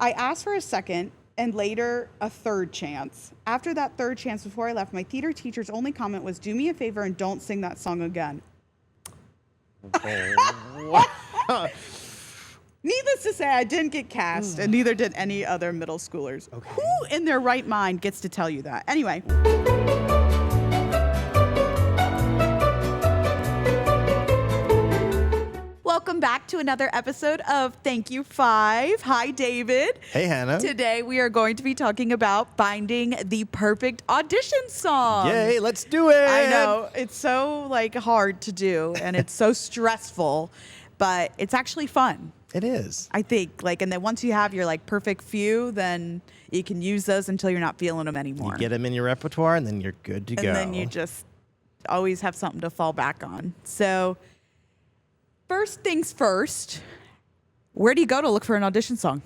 I asked for a second and later a third chance. After that third chance, before I left, my theater teacher's only comment was, "Do me a favor and don't sing that song again." Oh, Needless to say, I didn't get cast, and neither did any other middle schoolers. Okay. Who in their right mind gets to tell you that? Anyway. Welcome back to another episode of Thank You 5. Hi, David. Hey, Hannah. Today we are going to be talking about finding the perfect audition song. Yay, let's do it. I know. It's so hard to do and it's so stressful, but it's actually fun. It is. I think and then once you have your perfect few, then you can use those until you're not feeling them anymore. You get them in your repertoire and then you're good to go. And then you just always have something to fall back on. So first things first, where do you go to look for an audition song?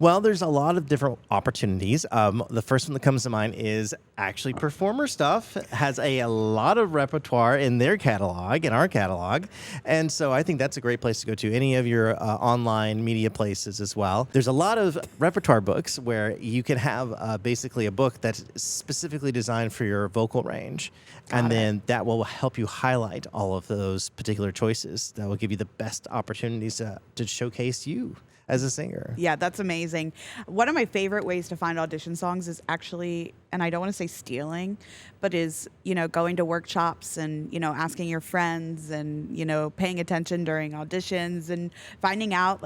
Well, there's a lot of different opportunities. The first one that comes to mind is actually Performer Stuff has a lot of repertoire in their catalog, in our catalog. And so I think that's a great place to go to. Any of your online media places as well. There's a lot of repertoire books where you can have basically a book that's specifically designed for your vocal range. And then that will help you highlight all of those particular choices. That will give you the best opportunities to showcase you as a singer. Yeah, that's amazing. One of my favorite ways to find audition songs is actually, and I don't want to say stealing, but is, going to workshops and, asking your friends and, paying attention during auditions and finding out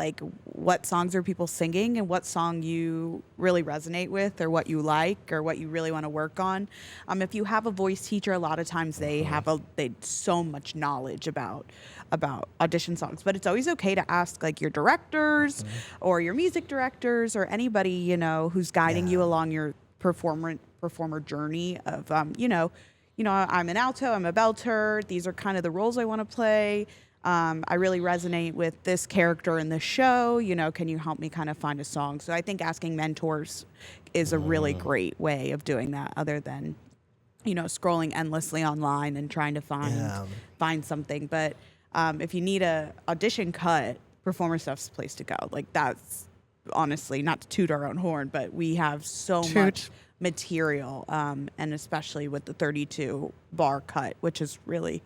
what songs are people singing and what song you really resonate with or what you like or what you really want to work on. If you have a voice teacher, a lot of times they have so much knowledge about audition songs, but it's always okay to ask your directors or your music directors or anybody, who's guiding you along your performer journey of, I'm an alto, I'm a belter. These are kind of the roles I want to play. I really resonate with this character in the show. Can you help me kind of find a song? So I think asking mentors is a really great way of doing that other than, scrolling endlessly online and trying to find something. But if you need a audition cut, Performer Stuff's the place to go. That's honestly not to toot our own horn, but we have so much material, and especially with the 32 bar cut, which is really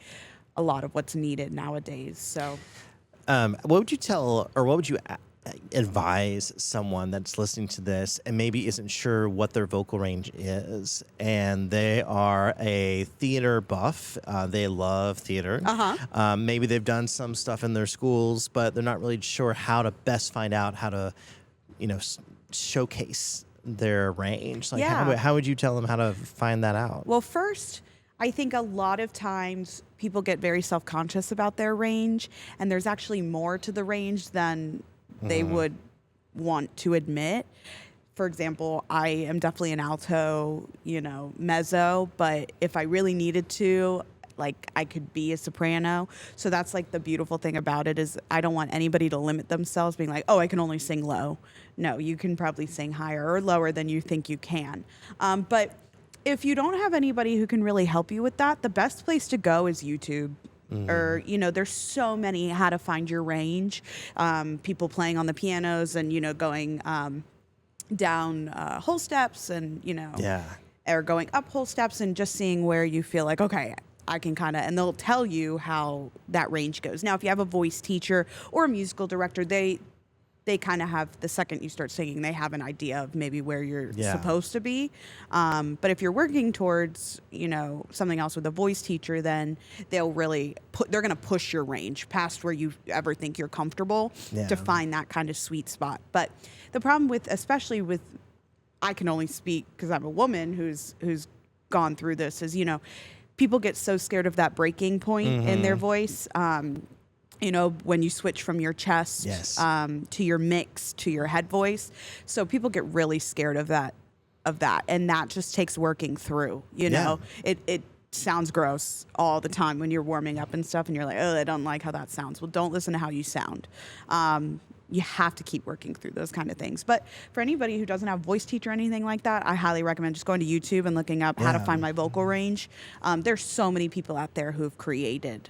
a lot of what's needed nowadays. So, what would you tell, or what would you advise someone that's listening to this and maybe isn't sure what their vocal range is, and they are a theater buff, they love theater, maybe they've done some stuff in their schools, but they're not really sure how to best find out how to, showcase their range. How would you tell them how to find that out? Well, first, I think a lot of times people get very self-conscious about their range, and there's actually more to the range than they would want to admit. For example, I am definitely an alto, mezzo, but if I really needed to, I could be a soprano. So that's the beautiful thing about it is I don't want anybody to limit themselves being oh, I can only sing low. No, you can probably sing higher or lower than you think you can. But if you don't have anybody who can really help you with that, the best place to go is YouTube. Or, there's so many how to find your range. People playing on the pianos and, going down whole steps and, or going up whole steps and just seeing where you feel okay, I can and they'll tell you how that range goes. Now, if you have a voice teacher or a musical director, they kind of have, the second you start singing, they have an idea of maybe where you're supposed to be. But if you're working towards, something else with a voice teacher, then they'll really they're going to push your range past where you ever think you're comfortable to find that kind of sweet spot. But the problem especially with, I can only speak because I'm a woman who's gone through this, is, people get so scared of that breaking point in their voice. When you switch from your chest to your mix to your head voice. So people get really scared of that. And that just takes working through, it sounds gross all the time when you're warming up and stuff and you're oh, I don't like how that sounds. Well, don't listen to how you sound. You have to keep working through those kind of things. But for anybody who doesn't have a voice teacher or anything like that, I highly recommend just going to YouTube and looking up how to find my vocal range. There's so many people out there who've created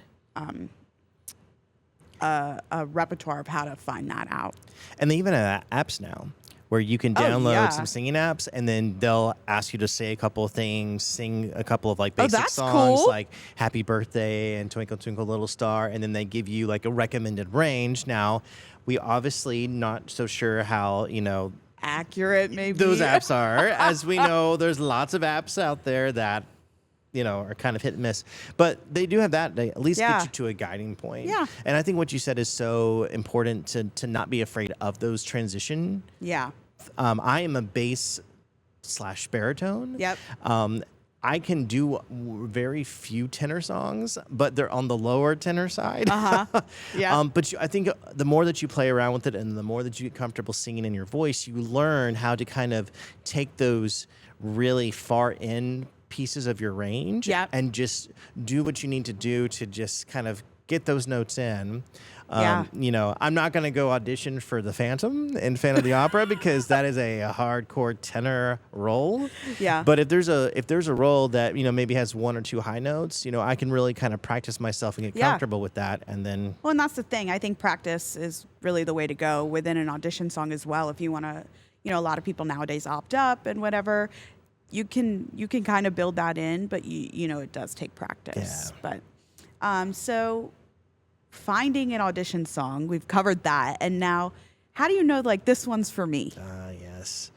a repertoire of how to find that out. And they even have apps now where you can download some singing apps, and then they'll ask you to say a couple of things, sing a couple of like basic songs, cool. like Happy Birthday and Twinkle Twinkle Little Star, and then they give you like a recommended range. Now, we obviously not so sure how, Accurate, maybe. those apps are. As we know, there's lots of apps out there that, are kind of hit and miss. But they do have that. They at least get you to a guiding point. Yeah. And I think what you said is so important to not be afraid of those transition. Yeah. I am a bass / baritone. Yep. I can do very few tenor songs, but they're on the lower tenor side. Yeah. But I think the more that you play around with it and the more that you get comfortable singing in your voice, you learn how to kind of take those really far in pieces of your range and just do what you need to do to just kind of get those notes in. I'm not going to go audition for the Phantom in Phantom of the Opera because that is a hardcore tenor role. Yeah. But if there's a role that, maybe has one or two high notes, I can really kind of practice myself and get comfortable with that. And then. Well, and that's the thing. I think practice is really the way to go within an audition song as well. If you want to, a lot of people nowadays opt up and whatever. You can kind of build that in, but it does take practice. Yeah. But so finding an audition song, we've covered that, and now how do you know like this one's for me? Yes.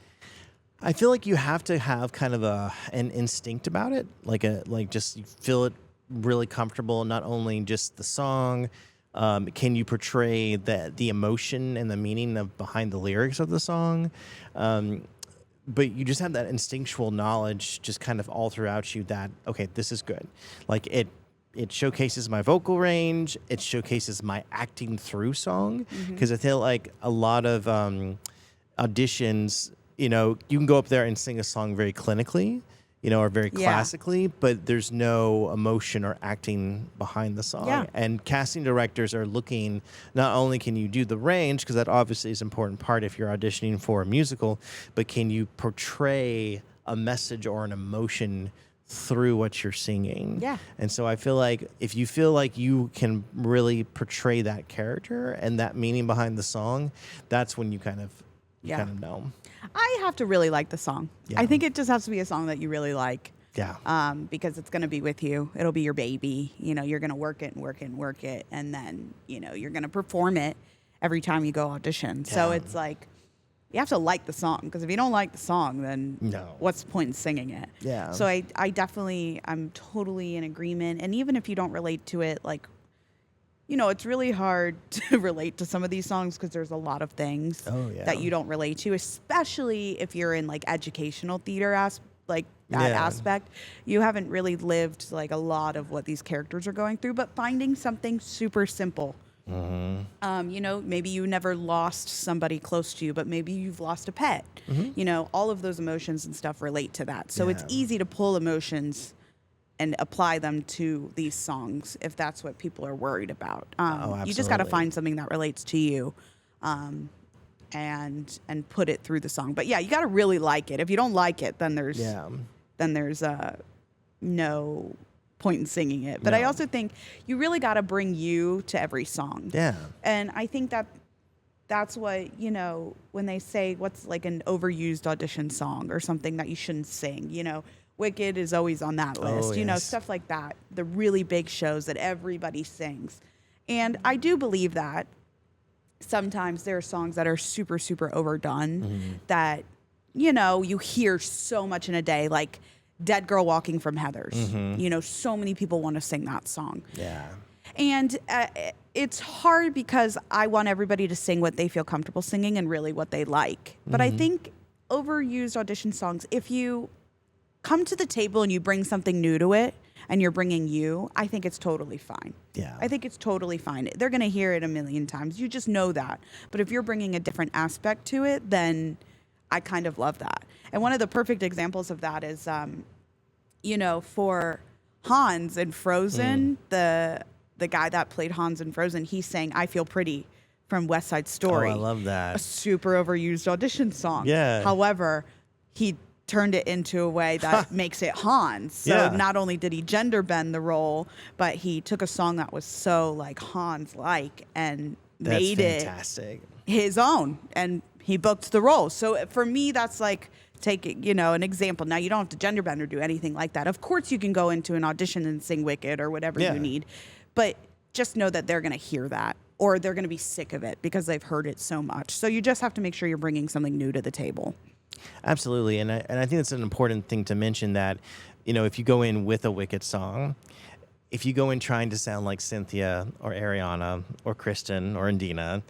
I feel like you have to have kind of an instinct about it, like just you feel it really comfortable. Not only just the song, can you portray the emotion and the meaning behind the lyrics of the song. But you just have that instinctual knowledge just kind of all throughout you that, okay, this is good. Like it showcases my vocal range. It showcases my acting through song. Because I feel like a lot of auditions, you can go up there and sing a song very clinically, or very classically, but there's no emotion or acting behind the song. Yeah. And casting directors are looking, not only can you do the range, because that obviously is an important part if you're auditioning for a musical, but can you portray a message or an emotion through what you're singing. Yeah. And so I feel like if you feel like you can really portray that character and that meaning behind the song, that's when you kind of know. I have to really like the song. Yeah. I think it just has to be a song that you really like. Yeah. Because it's going to be with you. It'll be your baby. You're going to work it and work it and work it. And then, you're going to perform it every time you go audition. Yeah. So it's like, you have to like the song, because if you don't like the song, then what's the point in singing it? Yeah. So I'm totally in agreement. And even if you don't relate to it, like, it's really hard to relate to some of these songs because there's a lot of things that you don't relate to, especially if you're in like educational theater aspect. You haven't really lived like a lot of what these characters are going through, but finding something super simple. Maybe you never lost somebody close to you, but maybe you've lost a pet. All of those emotions and stuff relate to that. So it's easy to pull emotions and apply them to these songs if that's what people are worried about. You just got to find something that relates to you, and put it through the song. But yeah, you got to really like it. If you don't like it, then there's no point in singing it. But I also think you really got to bring you to every song. Yeah. And I think that's what, when they say what's like an overused audition song or something that you shouldn't sing, Wicked is always on that list, stuff like that. The really big shows that everybody sings. And I do believe that sometimes there are songs that are super, super overdone that, you hear so much in a day, like Dead Girl Walking from Heathers. So many people want to sing that song. Yeah. And it's hard because I want everybody to sing what they feel comfortable singing and really what they like. But I think overused audition songs, if you come to the table and you bring something new to it and you're bringing you, I think it's totally fine. Yeah. I think it's totally fine. They're going to hear it a million times. You just know that. But if you're bringing a different aspect to it, then I kind of love that. And one of the perfect examples of that is, for Hans in Frozen, the guy that played Hans in Frozen, he sang I Feel Pretty from West Side Story. Oh, I love that. A super overused audition song. Yeah. However, he turned it into a way that makes it Hans. So Yeah. not only did he gender bend the role, but he took a song that was so like Hans-like and That's made fantastic. it his own, and he booked the role. So for me, that's like taking, you know, an example. Now you don't have to gender bend or do anything like that. Of course, you can go into an audition and sing Wicked or whatever Yeah. you need, but just know that they're going to hear that, or they're going to be sick of it because they've heard it so much. So you just have to make sure you're bringing something new to the table. Absolutely, and I think it's an important thing to mention that, you know, if you go in with a Wicked song, if you go in trying to sound like Cynthia or Ariana or Kristen or Indina,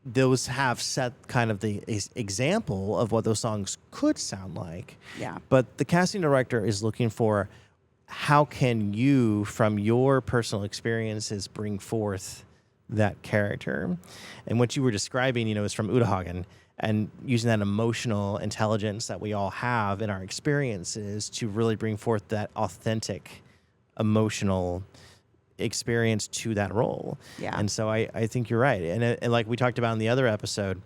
those have set kind of the example of what those songs could sound like. Yeah. But the casting director is looking for how can you, from your personal experiences, bring forth that character. And what you were describing, you know, is from Uta Hagen, and using that emotional intelligence that we all have in our experiences to really bring forth that authentic emotional experience to that role. Yeah. And so I think you're right. And like we talked about in the other episode,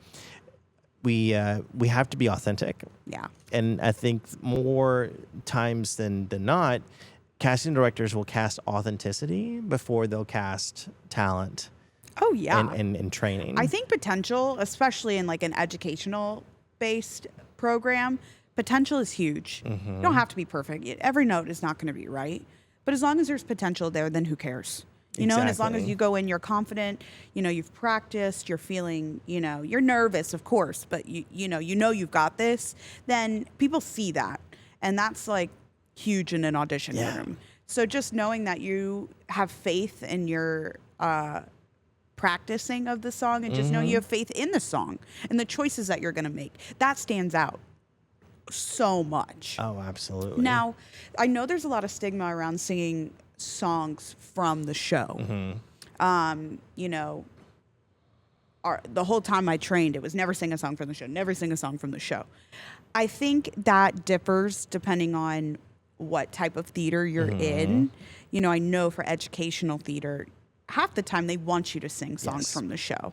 we have to be authentic. Yeah. And I think more times than not, casting directors will cast authenticity before they'll cast talent. Oh, yeah. And training. I think potential, especially in like an educational based program, potential is huge. You don't have to be perfect. Every note is not going to be right. But as long as there's potential there, then who cares? You know, and as long as Exactly. you go in, you're confident, you know, you've practiced, you're feeling, you know, you're nervous, of course, but you know you've got this, then people see that. And that's like huge in an audition room. So just knowing that you have faith in your practicing of the song, and just knowing you have faith in the song and the choices that you're going to make, that stands out so much. Oh, absolutely. Now, I know there's a lot of stigma around singing songs from the show. You know, the whole time I trained, it was never sing a song from the show, never sing a song from the show. I think that differs depending on what type of theater you're in. You know, I know for educational theater, half the time they want you to sing songs from the show.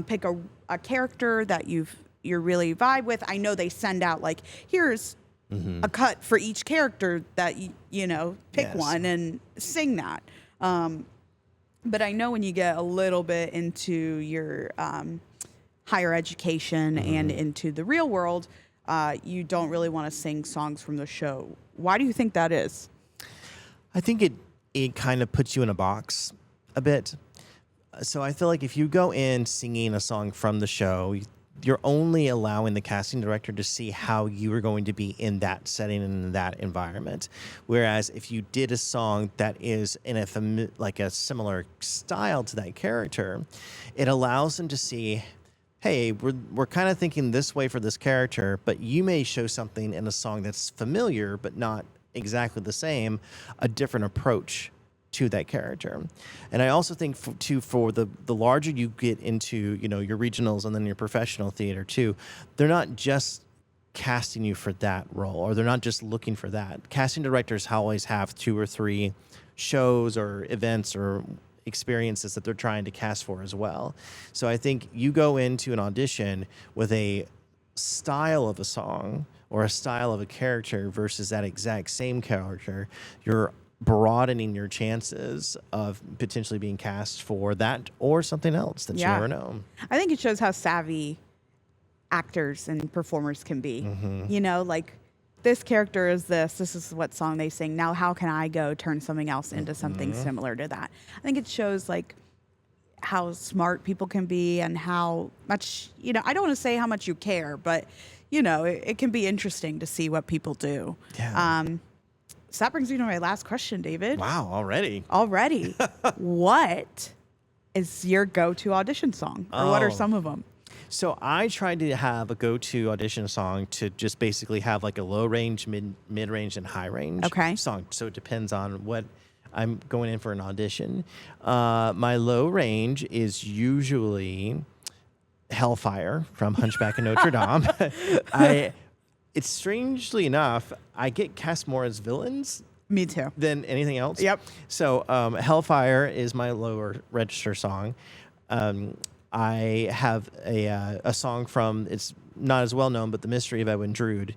Pick a character that you're really vibe with. I know they send out like, here's a cut for each character that you know, pick one and sing that. But I know when you get a little bit into your higher education and into the real world, you don't really want to sing songs from the show. Why do you think that is? I think it kind of puts you in a box a bit. So I feel like if you go in singing a song from the show, you're only allowing the casting director to see how you are going to be in that setting and in that environment. Whereas if you did a song that is in a similar style to that character, it allows them to see, hey, we're kind of thinking this way for this character, but you may show something in a song that's familiar but not exactly the same, a different approach to that character. And I also think for the larger you get into, you know, your regionals and then your professional theater too, they're not just casting you for that role, or they're not just looking for that. Casting directors always have 2 or 3 shows or events or experiences that they're trying to cast for as well. So I think you go into an audition with a style of a song or a style of a character versus that exact same character, you're broadening your chances of potentially being cast for that or something else that you never know. I think it shows how savvy actors and performers can be. You know, like, this character is this is what song they sing. Now how can I go turn something else into something similar to that? I think it shows like how smart people can be and how much, you know, I don't want to say how much you care, but you know, it can be interesting to see what people do. Yeah. So that brings me to my last question, David. Wow, already. What is your go-to audition song? Or what are some of them? So I tried to have a go-to audition song to just basically have like a low range, mid-range, and high range song. So it depends on what I'm going in for an audition. My low range is usually Hellfire from Hunchback of Notre Dame. It's strangely enough, I get cast more as villains Me too. than anything else. Yep. So Hellfire is my lower register song. I have a song from, it's not as well known, but The Mystery of Edwin Drood,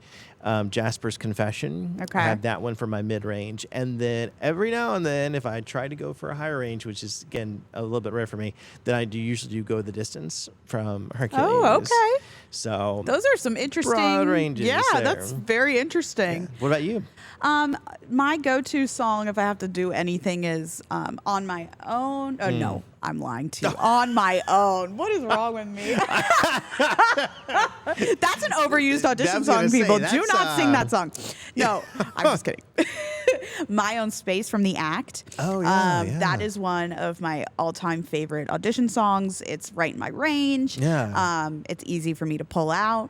Jasper's Confession. Okay. I have that one for my mid range, and then every now and then, if I try to go for a higher range, which is again a little bit rare for me, then I do usually go The Distance from Hercules. Oh, okay. So Those are some interesting broad ranges. Yeah, there. that's very interesting. Yeah. What about you? My go-to song, if I have to do anything, is "On My Own." Oh no, I'm lying to you. "On My Own." What is wrong with me? That's an overused audition song. People do not sing that song. No, I'm just kidding. "My Own Space" from The Act. Oh yeah, That is one of my all-time favorite audition songs. It's right in my range. Yeah. It's easy for me to pull out.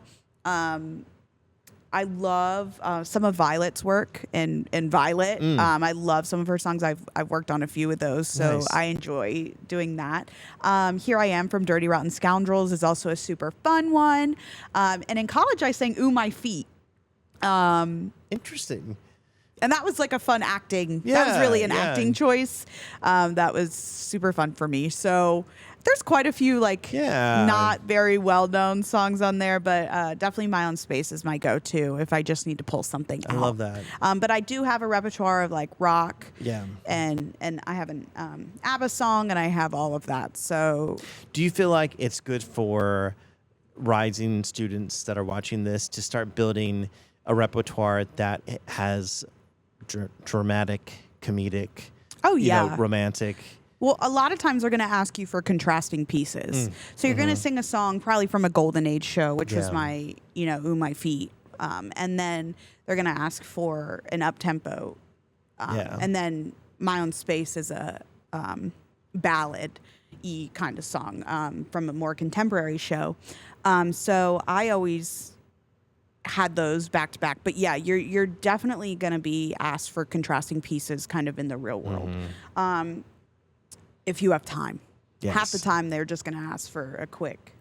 I love some of Violet's work in Violet. I love some of her songs. I've worked on a few of those, so Nice. I enjoy doing that. Here I Am from Dirty Rotten Scoundrels is also a super fun one. And in college, I sang "Ooh My Feet." Interesting. And that was like a fun acting. That was really an Yeah. acting choice. That was super fun for me. So there's quite a few not very well-known songs on there, but definitely "My Own Space" is my go-to if I just need to pull something out. I love that. But I do have a repertoire of like rock. Yeah. And I have an ABBA song, and I have all of that. So Do you feel like it's good for rising students that are watching this to start building a repertoire that has dramatic, comedic, Oh, you yeah. know, romantic? well, a lot of times they're going to ask you for contrasting pieces. So you're going to sing a song probably from a Golden Age show, which was Yeah. my, "Ooh My Feet." And then they're going to ask for an up-tempo. Yeah. And then "My Own Space" is a ballad-y kind of song from a more contemporary show. So I always had those back to back. But yeah, you're definitely going to be asked for contrasting pieces kind of in the real world. If you have time. Yes. Half the time they're just going to ask for a quick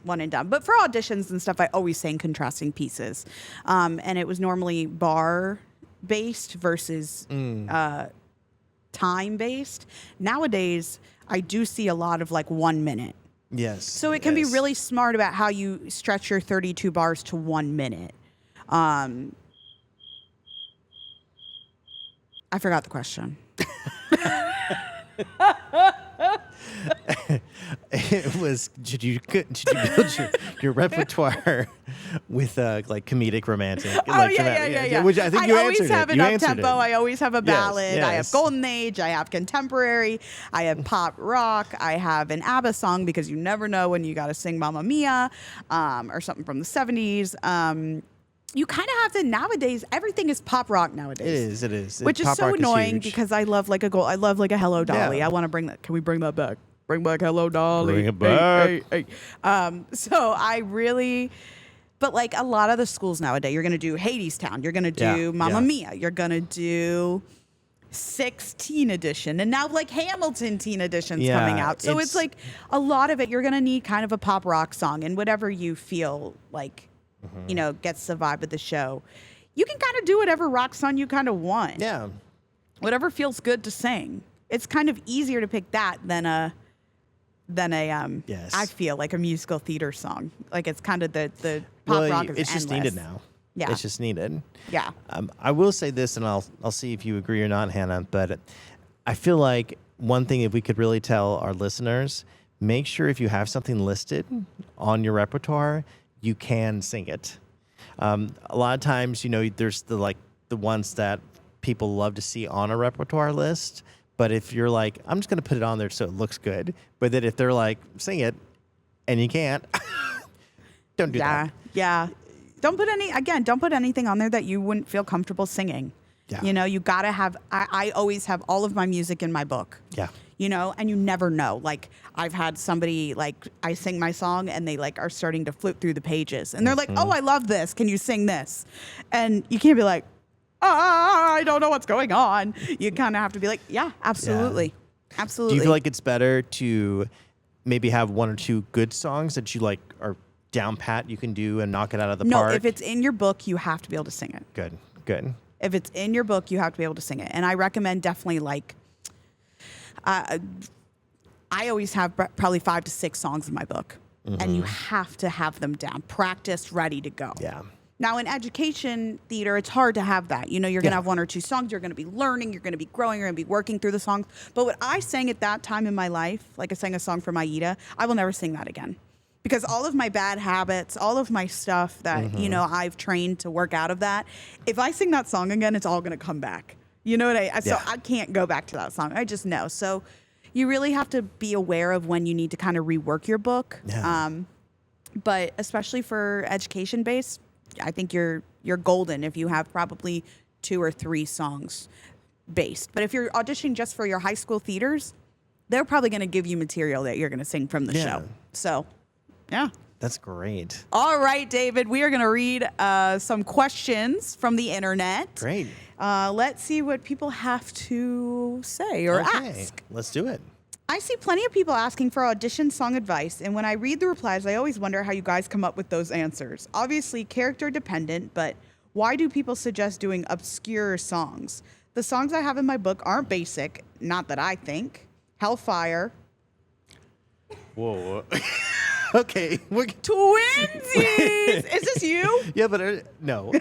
one and done. But for auditions and stuff, I always sang contrasting pieces. And it was normally bar based versus time based. Nowadays, I do see a lot of like 1 minute. Yes. So it can be really smart about how you stretch your 32 bars to 1 minute. I forgot the question. It was, should you build your repertoire with like comedic romantic? Like Yeah. Which I think you always answered have it. an You up answered tempo. it. I always have a ballad. I have yes. Golden Age. I have contemporary. I have pop rock. I have an ABBA song because you never know when you got to sing "Mamma Mia" or something from the 70s. You kind of have to nowadays. Everything is pop rock nowadays. It is. Which is Pop so rock annoying huge. because I love like I love like a Hello Dolly. Yeah. I want to bring that. Can we bring that back? Bring back Hello Dolly. Bring it back. Hey. So I really, but like a lot of the schools nowadays, you're gonna do Hadestown. You're gonna do Yeah, Mamma yeah. Mia. You're gonna do 16 edition, and now like Hamilton teen edition's Yeah, coming out. So it's it's- like a lot of it. You're gonna need kind of a pop rock song, and whatever you feel like, gets the vibe of the show. You can kind of do whatever rock song you kind of want. Yeah. Whatever feels good to sing. It's kind of easier to pick that than a Yes. I feel like a musical theater song. Like it's kind of the pop rock is it's just endless. needed now. Yeah. It's just needed. Yeah. I will say this, and I'll see if you agree or not, Hannah. But I feel like one thing, if we could really tell our listeners, make sure if you have something listed on your repertoire, you can sing it. A lot of times, there's the ones that people love to see on a repertoire list. But if you're like, I'm just going to put it on there so it looks good. But then if they're like, sing it, and you can't, don't do that. Yeah. Don't put anything on there that you wouldn't feel comfortable singing. Yeah. You got to have, I always have all of my music in my book. Yeah. And you never know. Like I've had somebody I sing my song and they are starting to flip through the pages and they're like, "Oh, I love this. Can you sing this?" And you can't be like, I don't know what's going on. You kind of have to be like, yeah, absolutely. Do Absolutely. you feel like it's better to maybe have one or two good songs that you are down pat you can do and knock it out of the park? No, if it's in your book, you have to be able to sing it. Good. If it's in your book, you have to be able to sing it. And I recommend definitely I always have probably 5 to 6 songs in my book. and you have to have them down, practiced, ready to go. Yeah. Now, in education theater, it's hard to have that. You know, you're going to have one or two songs. You're going to be learning. You're going to be growing. You're going to be working through the songs. But what I sang at that time in my life, like I sang a song for Maida, I will never sing that again. Because all of my bad habits, all of my stuff that, you know, I've trained to work out of that, if I sing that song again, it's all going to come back. You know what So I can't go back to that song. I just know. So you really have to be aware of when you need to kind of rework your book. Yeah. But especially for education based, I think you're golden if you have probably 2 or 3 songs based. But if you're auditioning just for your high school theaters, they're probably going to give you material that you're going to sing from the show. So, yeah. That's great. All right, David, we are going to read some questions from the internet. Great. Let's see what people have to say or ask. Let's do it. I see plenty of people asking for audition song advice, and when I read the replies, I always wonder how you guys come up with those answers. Obviously, character dependent, but why do people suggest doing obscure songs? The songs I have in my book aren't basic, not that I think. Hellfire. Whoa. Okay. Twinsies! Is this you? Yeah, but no.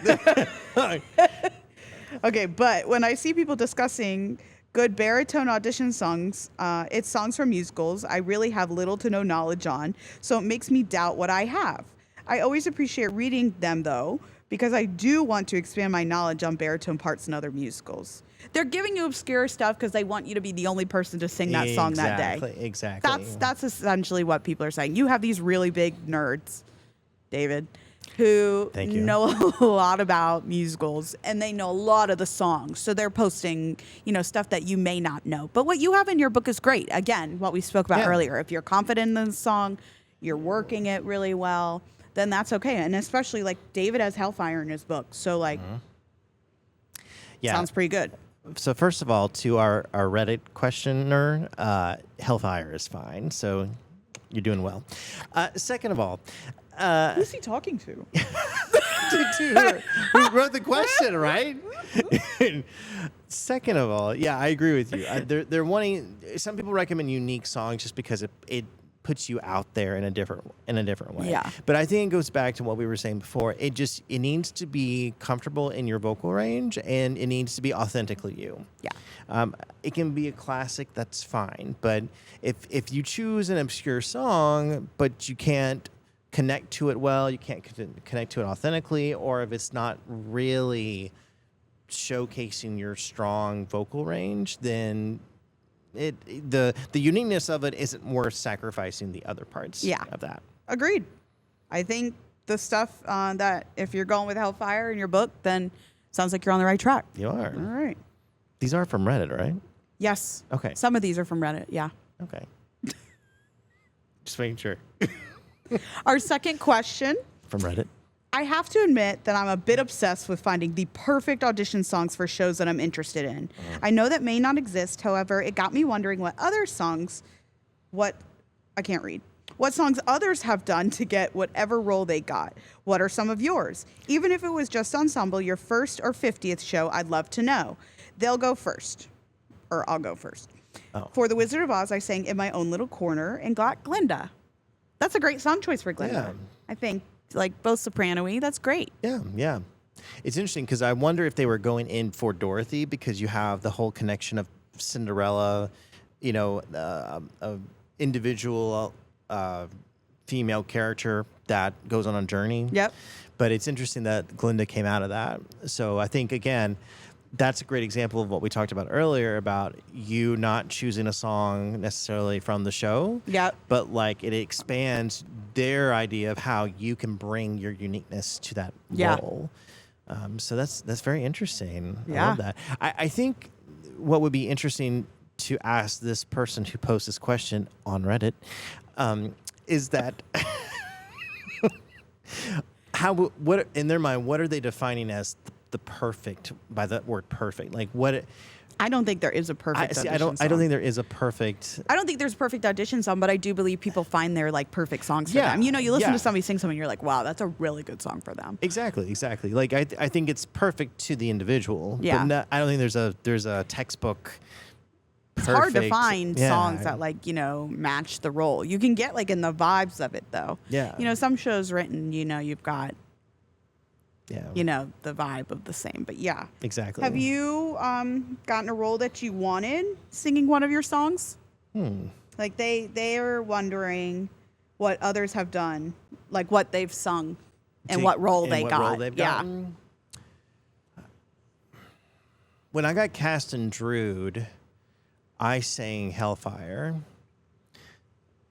Okay, but when I see people discussing good baritone audition songs, it's songs from musicals I really have little to no knowledge on, so it makes me doubt what I have. I always appreciate reading them, though, because I do want to expand my knowledge on baritone parts in other musicals. They're giving you obscure stuff because they want you to be the only person to sing that song that day. Exactly. That's essentially what people are saying. You have these really big nerds, David, who know a lot about musicals and they know a lot of the songs. So they're posting, you know, stuff that you may not know. But what you have in your book is great. Again, what we spoke about earlier. If you're confident in the song, you're working it really well, then that's okay. And especially like David has Hellfire in his book. So like, sounds pretty good. So first of all, to our Reddit questioner, Hellfire is fine. So you're doing well. Second of all, who's he talking to? Who wrote the question, right? Second of all, yeah, I agree with you. They're wanting. Some people recommend unique songs just because it puts you out there in a different way. Yeah. But I think it goes back to what we were saying before. It needs to be comfortable in your vocal range and it needs to be authentically you. Yeah. It can be a classic, that's fine. But if you choose an obscure song, but you can't connect to it well, you can't connect to it authentically, or if it's not really showcasing your strong vocal range, then the uniqueness of it isn't worth sacrificing the other parts of that. Agreed. I think the stuff that if you're going with Hellfire in your book, then sounds like you're on the right track. You are. All right. These are from Reddit, right? Yes. Okay. Some of these are from Reddit. Yeah. Okay. Just making sure. Our second question. From Reddit. I have to admit that I'm a bit obsessed with finding the perfect audition songs for shows that I'm interested in. I know that may not exist. However, it got me wondering what songs others have done to get whatever role they got. What are some of yours? Even if it was just ensemble, your first or 50th show, I'd love to know. They'll go first. Or I'll go first. Oh. For The Wizard of Oz, I sang In My Own Little Corner and got Glinda. That's a great song choice for Glinda. Yeah. I think, like, both soprano-y. That's great. Yeah. It's interesting because I wonder if they were going in for Dorothy because you have the whole connection of Cinderella, you know, individual female character that goes on a journey. Yep. But it's interesting that Glinda came out of that. So I think, again, that's a great example of what we talked about earlier about you not choosing a song necessarily from the show. Yep. But like it expands their idea of how you can bring your uniqueness to that role. So that's very interesting. Yeah. I love that. I think what would be interesting to ask this person who posed this question on Reddit is that what in their mind, what are they defining as the perfect, by that word perfect? Like what? I don't think there is a perfect audition song. I don't think there is a perfect. I don't think there's a perfect audition song, but I do believe people find their like perfect songs for them. You know, you listen to somebody sing something, you're like, wow, that's a really good song for them. Exactly. Like I think it's perfect to the individual. Yeah. But I don't think there's a textbook hard to perfect. find Yeah. songs that like, match the role. You can get like in the vibes of it though. Yeah. Some shows written, you've got, Yeah. the vibe of the same. But yeah. Exactly. Have you gotten a role that you wanted singing one of your songs? Like they are wondering what others have done, like what they've sung and what role they got. Role they've gotten? When I got cast in Drood, I sang Hellfire.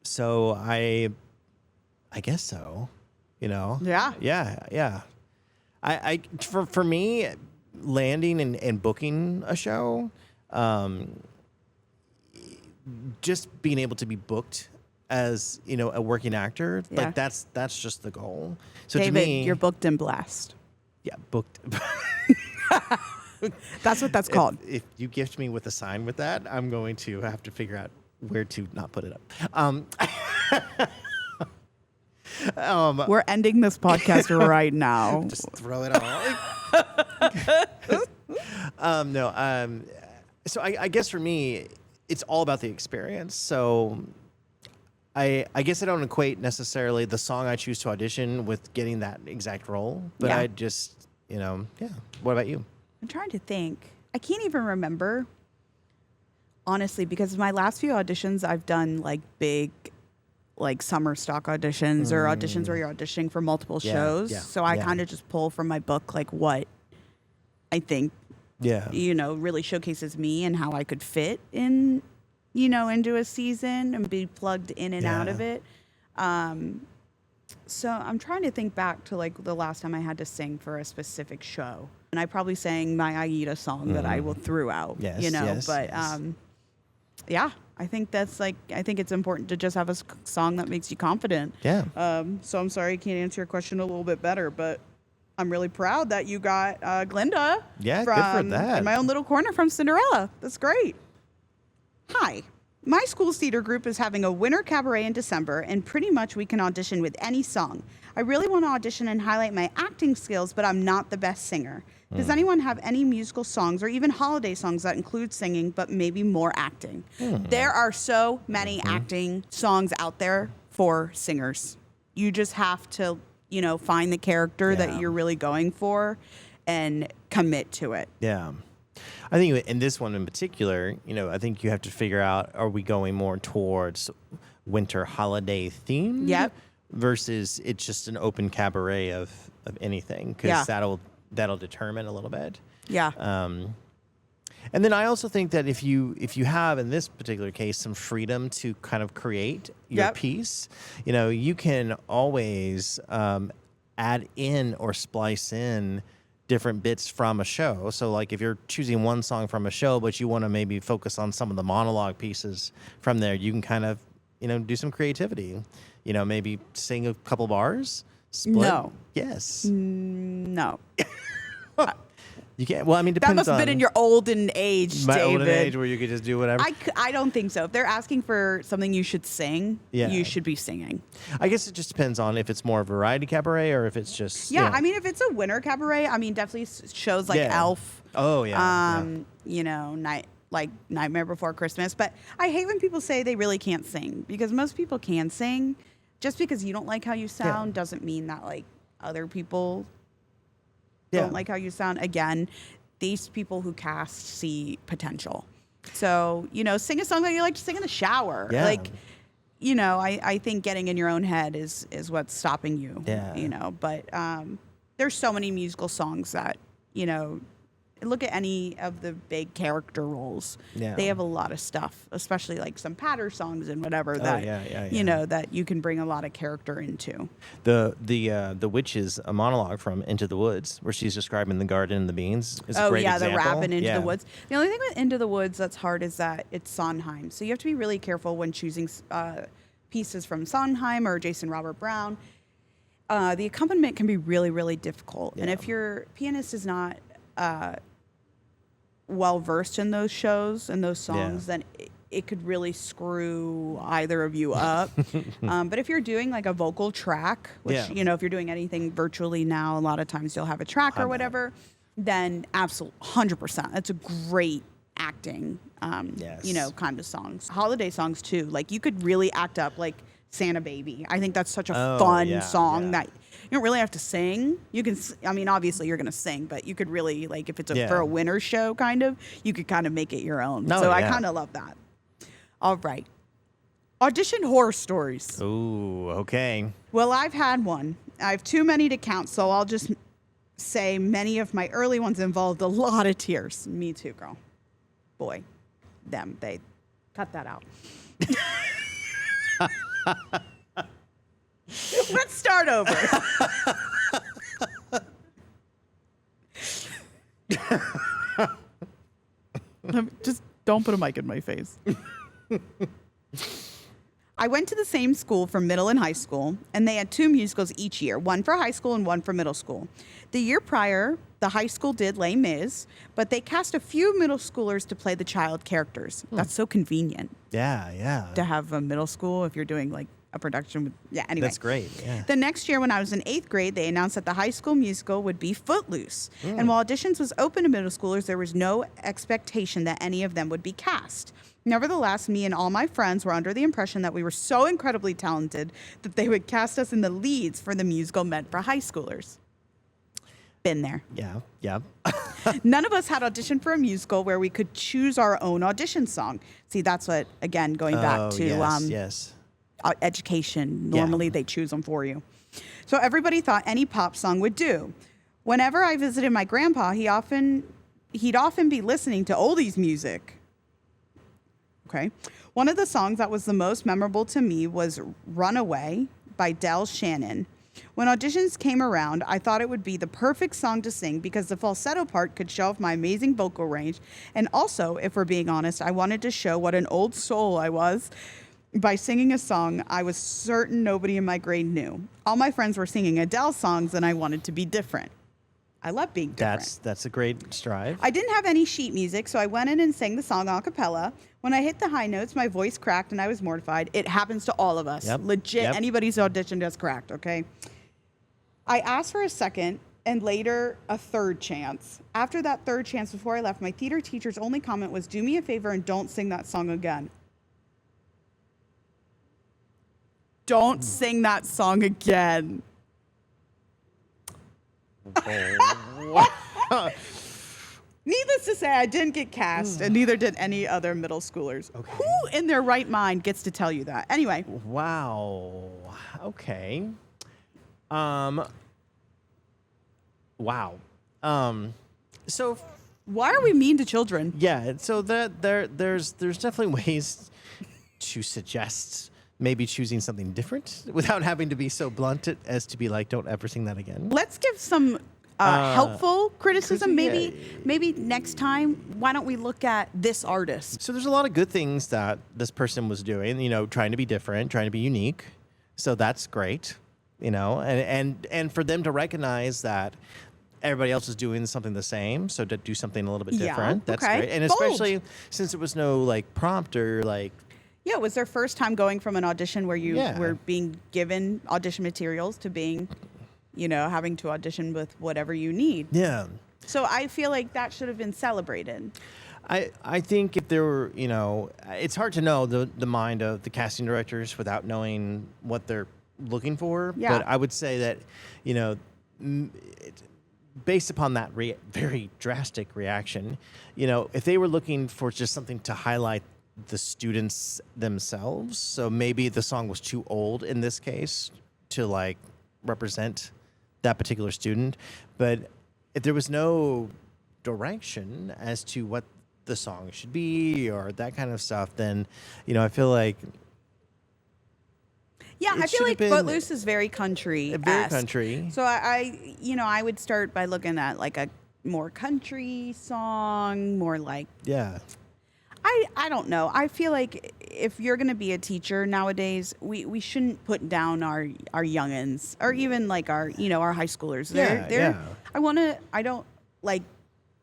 So I guess so. Yeah. Yeah. For me, landing and booking a show, just being able to be booked as a working actor, Yeah. like that's just the goal. So David, to me, you're booked and blessed. yeah, booked. That's what that's called. If you gift me with a sign with that, I'm going to have to figure out where to not put it up. We're ending this podcast right now. Just throw it all. No. So I guess for me, it's all about the experience. So I guess I don't equate necessarily the song I choose to audition with getting that exact role, but Yeah. I just, yeah. What about you? I'm trying to think. I can't even remember, honestly, because my last few auditions, I've done like big, like summer stock auditions or auditions where you're auditioning for multiple Yeah, shows. yeah, So I yeah. kind of just pull from my book, like what I think, Yeah. really showcases me and how I could fit in, into a season and be plugged in and out Yeah. of it. So I'm trying to think back to like the last time I had to sing for a specific show. And I probably sang my Aida song that I will threw out, Yes, but yes. yeah, I think I think it's important to just have a song that makes you confident. Yeah. So I'm sorry I can't answer your question a little bit better, but I'm really proud that you got Glinda. Yeah, good for from that. In my own little corner from Cinderella. That's great. Hi. My school's theater group is having a winter cabaret in December, and pretty much we can audition with any song. I really want to audition and highlight my acting skills, but I'm not the best singer. Does anyone have any musical songs or even holiday songs that include singing, but maybe more acting? There are so many acting songs out there for singers. You just have to, find the character Yeah. that you're really going for and commit to it. Yeah. I think in this one in particular, I think you have to figure out, are we going more towards winter holiday theme? Yep. Versus it's just an open cabaret of anything, because Yeah. that'll determine a little bit. Yeah. And then I also think that if you have, in this particular case, some freedom to kind of create your Yep. piece, you can always add in or splice in different bits from a show. So like if you're choosing one song from a show, but you want to maybe focus on some of the monologue pieces from there, you can kind of, do some creativity. Maybe sing a couple bars. Split. No. Yes. No. You can't. Well, I mean, That depends must have on been in your olden age, my David. olden age where you could just do whatever. I don't think so. If they're asking for something you should sing, Yeah. you should be singing. I guess it just depends on if it's more variety cabaret or if it's just Yeah, I mean, if it's a winter cabaret, I mean, definitely shows like Yeah. Elf. Oh yeah. Nightmare Before Christmas. But I hate when people say they really can't sing, because most people can sing. Just because you don't like how you sound doesn't mean that like other people don't like how you sound. Again, these people who cast see potential. So, sing a song that you like to sing in the shower. Yeah. Like, I think getting in your own head is what's stopping you. Yeah. But there's so many musical songs that, look at any of the big character roles. Yeah. They have a lot of stuff, especially like some patter songs and whatever that, yeah. that you can bring a lot of character into. The witches, a monologue from Into the Woods, where she's describing the garden and the beans, is a great example. The rapping Into Yeah. the Woods. The only thing with Into the Woods that's hard is that it's Sondheim. So you have to be really careful when choosing pieces from Sondheim or Jason Robert Brown. The accompaniment can be really, really difficult. And Yeah. if your pianist is not well versed in those shows and those songs, then it could really screw either of you up. But if you're doing like a vocal track, which, if you're doing anything virtually now, a lot of times you'll have a track or whatever, then absolutely 100%. That's a great acting, Yes. you know, kind of songs. Holiday songs too. Like you could really act up like Santa Baby. I think that's such a fun song that you don't really have to sing. You can, I mean, obviously you're going to sing, but you could really, like, if it's for a winter show, kind of, you could kind of make it your own. So I kind of love that. All right. Audition horror stories. Ooh, okay. Well, I've had one. I have too many to count, so I'll just say many of my early ones involved a lot of tears. Me too, girl. Boy. Them. They cut that out. Let's start over. Just don't put a mic in my face. I went to the same school for middle and high school, and they had 2 musicals each year, one for high school and one for middle school. The year prior, the high school did Les Mis, but they cast a few middle schoolers to play the child characters. That's so convenient. Yeah. To have a middle school if you're doing like a production with, anyway. That's great, yeah. The next year when I was in 8th grade, they announced that the high school musical would be Footloose. And while auditions was open to middle schoolers, there was no expectation that any of them would be cast. Nevertheless, me and all my friends were under the impression that we were so incredibly talented that they would cast us in the leads for the musical meant for high schoolers. Been there. Yeah. None of us had auditioned for a musical where we could choose our own audition song. See, that's what, again, going back to yes. Education. Normally they choose them for you. So everybody thought any pop song would do. Whenever I visited my grandpa, he'd often be listening to oldies music. Okay. One of the songs that was the most memorable to me was Runaway by Del Shannon. When auditions came around, I thought it would be the perfect song to sing because the falsetto part could show off my amazing vocal range. And also, if we're being honest, I wanted to show what an old soul I was by singing a song I was certain nobody in my grade knew. All my friends were singing Adele songs and I wanted to be different. I love being different. That's a great strive. I didn't have any sheet music, so I went in and sang the song a cappella. When I hit the high notes, my voice cracked and I was mortified. It happens to all of us. Yep. Legit, Yep. anybody's auditioned has cracked, okay? I asked for a second and later a third chance. After that third chance, before I left, my theater teacher's only comment was, "Do me a favor and don't sing that song again." Don't sing that song again. Needless to say, I didn't get cast, and neither did any other middle schoolers. Okay. Who in their right mind gets to tell you that? Anyway. Wow. Okay. Wow. So Why are we mean to children? yeah, so there's definitely ways to suggest maybe choosing something different without having to be so blunt as to be like, don't ever sing that again. Let's give some helpful criticism. yeah. Maybe next time, why don't we look at this artist? So there's a lot of good things that this person was doing, trying to be different, trying to be unique. So that's great, and for them to recognize that everybody else is doing something the same, so to do something a little bit different, that's okay. great. And Bold. especially since it was no prompt or Yeah, it was their first time going from an audition where you Yeah. were being given audition materials to being, having to audition with whatever you need. yeah. So I feel like that should have been celebrated. I think if there were, it's hard to know the mind of the casting directors without knowing what they're looking for. Yeah. But I would say that, based upon that very drastic reaction, if they were looking for just something to highlight the students themselves, so maybe the song was too old in this case to represent that particular student. But if there was no direction as to what the song should be or that kind of stuff, then I feel like Yeah, It I feel should have like been Footloose is very country. very country. So I would start by looking at a more country song, more Yeah. I don't know. I feel like if you're going to be a teacher nowadays, we shouldn't put down our youngins or even our high schoolers. I don't like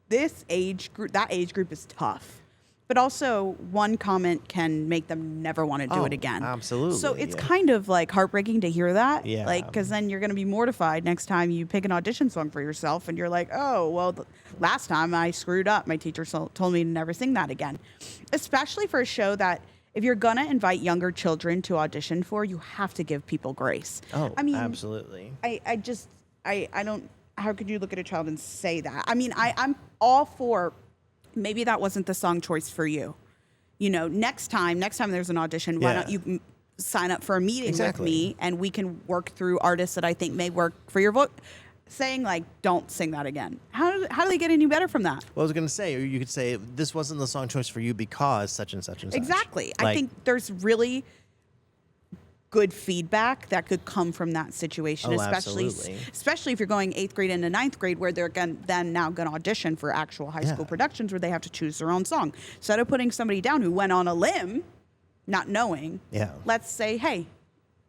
this age group. That age group is tough. But also, one comment can make them never want to do it again. Absolutely. So it's kind of like heartbreaking to hear that. Yeah. Like, because then you're going to be mortified next time you pick an audition song for yourself and you're like, oh, well, last time I screwed up. My teacher told me to never sing that again. Especially for a show that if you're going to invite younger children to audition for, you have to give people grace. Oh, I mean, absolutely. I don't, how could you look at a child and say that? I mean, I'm all for, maybe that wasn't the song choice for you. You know, next time there's an audition, why don't you sign up for a meeting with me and we can work through artists that I think may work for your vote. Saying like, don't sing that again. How do they get any better from that? Well, I was going to say, or you could say, this wasn't the song choice for you because such and such and such. Exactly. Like, I think there's really good feedback that could come from that situation, especially if you're going 8th grade into 9th grade, where they're now going to audition for actual high school productions where they have to choose their own song. Instead of putting somebody down who went on a limb, not knowing, let's say, hey,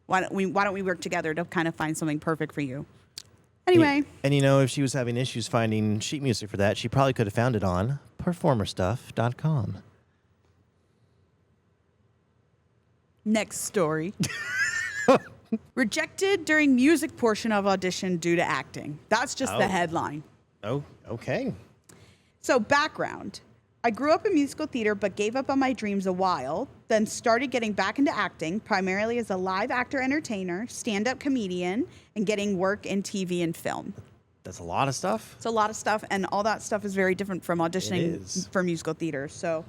why don't we work together to kind of find something perfect for you? Anyway. And you know, if she was having issues finding sheet music for that, she probably could have found it on performerstuff.com. Next story. Rejected during music portion of audition due to acting. That's just the headline. Oh, okay. So background. I grew up in musical theater but gave up on my dreams a while, then started getting back into acting, primarily as a live actor entertainer, stand-up comedian, and getting work in TV and film. That's a lot of stuff. It's a lot of stuff, and all that stuff is very different from auditioning for musical theater. So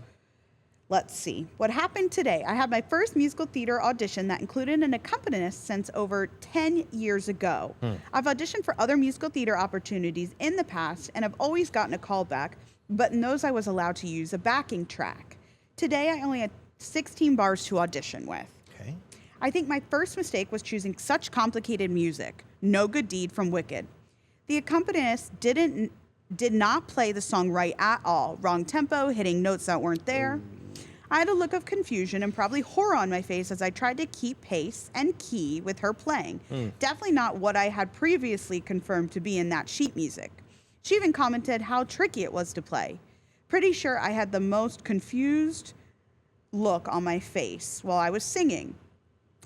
let's see. What happened today? I had my first musical theater audition that included an accompanist since over 10 years ago. I've auditioned for other musical theater opportunities in the past and have always gotten a call back, but in those I was allowed to use a backing track. Today I only had 16 bars to audition with. Okay. I think my first mistake was choosing such complicated music. No Good Deed from Wicked. The accompanist did not play the song right at all. Wrong tempo, hitting notes that weren't there. I had a look of confusion and probably horror on my face as I tried to keep pace and key with her playing. Definitely not what I had previously confirmed to be in that sheet music. She even commented how tricky it was to play. Pretty sure I had the most confused look on my face while I was singing.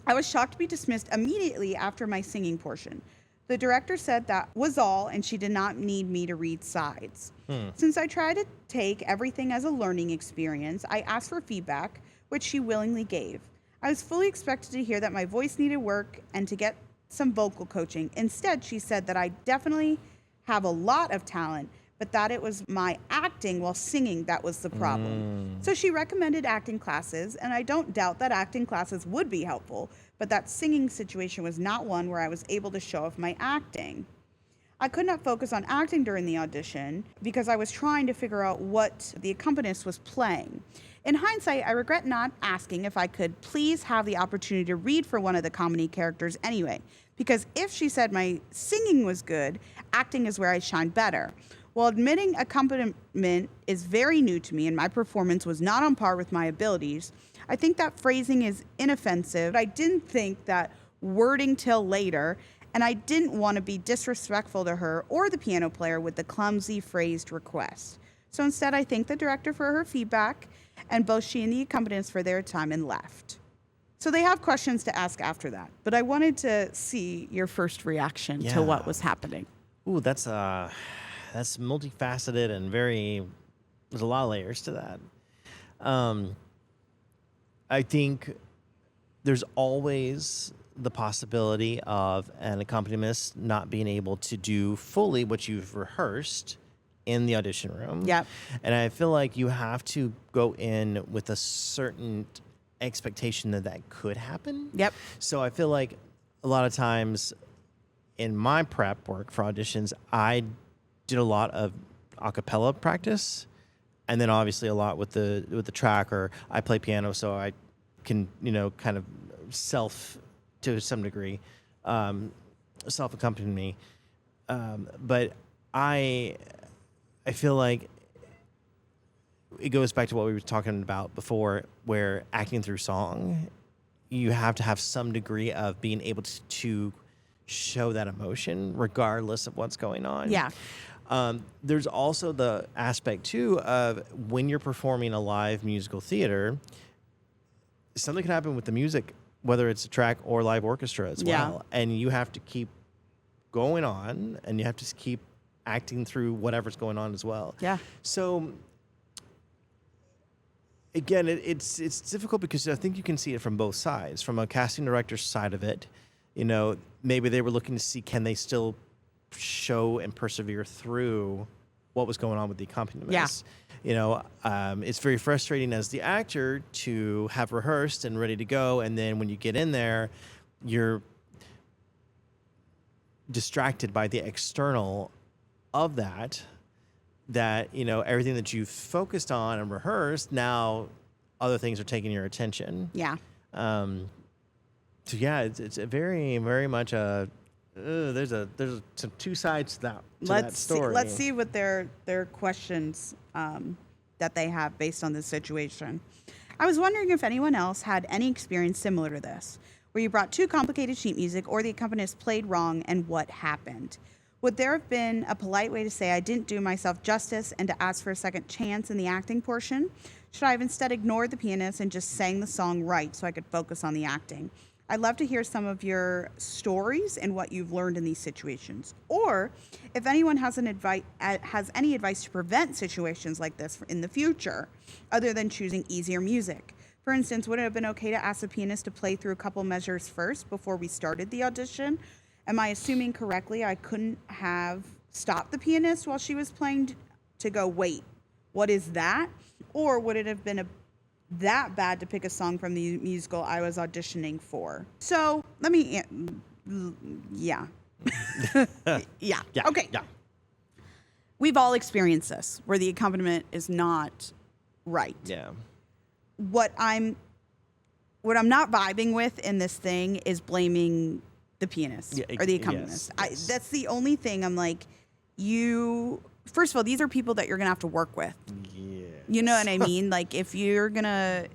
I was shocked to be dismissed immediately after my singing portion. The director said that was all and she did not need me to read sides. Since I tried to take everything as a learning experience, I asked for feedback, which she willingly gave. I was fully expected to hear that my voice needed work and to get some vocal coaching. Instead, she said that I definitely have a lot of talent, but that it was my acting while singing that was the problem. So she recommended acting classes, and I don't doubt that acting classes would be helpful, but that singing situation was not one where I was able to show off my acting. I could not focus on acting during the audition because I was trying to figure out what the accompanist was playing. In hindsight, I regret not asking if I could please have the opportunity to read for one of the comedy characters anyway, because if she said my singing was good, acting is where I shine better. While admitting accompaniment is very new to me and my performance was not on par with my abilities, I think that phrasing is inoffensive. I didn't think that wording till later, and I didn't want to be disrespectful to her or the piano player with the clumsy phrased request. So instead, I thanked the director for her feedback and both she and the accompanist for their time and left. So they have questions to ask after that, but I wanted to see your first reaction to what was happening. Ooh, that's multifaceted and there's a lot of layers to that. I think there's always the possibility of an accompanist not being able to do fully what you've rehearsed in the audition room. Yep. And I feel like you have to go in with a certain expectation that could happen. Yep. So I feel like a lot of times in my prep work for auditions, I did a lot of a cappella practice, and then obviously a lot with the track, or I play piano, so I can, kind of to some degree, self-accompany me. But I feel like it goes back to what we were talking about before, where acting through song, you have to have some degree of being able to show that emotion regardless of what's going on. Yeah. There's also the aspect too of when you're performing a live musical theater, something can happen with the music, whether it's a track or live orchestra as well. And you have to keep going on, and you have to keep acting through whatever's going on as well. Yeah. So again, it's difficult because I think you can see it from both sides. From a casting director's side of it, maybe they were looking to see, can they still show and persevere through what was going on with the accompaniments. It's very frustrating as the actor to have rehearsed and ready to go, and then when you get in there, you're distracted by the external of that everything that you've focused on and rehearsed, now other things are taking your attention. Yeah. So yeah, it's a very, very much there's some two sides to that story. Let's see what their questions that they have based on this situation. I was wondering if anyone else had any experience similar to this, where you brought too complicated sheet music or the accompanist played wrong, and what happened. Would there have been a polite way to say I didn't do myself justice and to ask for a second chance in the acting portion? Should I have instead ignored the pianist and just sang the song right so I could focus on the acting? I'd love to hear some of your stories and what you've learned in these situations. Or if anyone has any advice to prevent situations like this in the future, other than choosing easier music. For instance, would it have been okay to ask the pianist to play through a couple measures first before we started the audition? Am I assuming correctly I couldn't have stopped the pianist while she was playing to go, wait, what is that? Or would it have been that bad to pick a song from the musical I was auditioning for? So let me, yeah. Yeah. Okay. Yeah. We've all experienced this where the accompaniment is not right. Yeah. What I'm not vibing with in this thing is blaming the pianist or the accompanist. Yes. That's the only thing I'm like, first of all, these are people that you're going to have to work with. Yes. You know what I mean? Like if you're going to,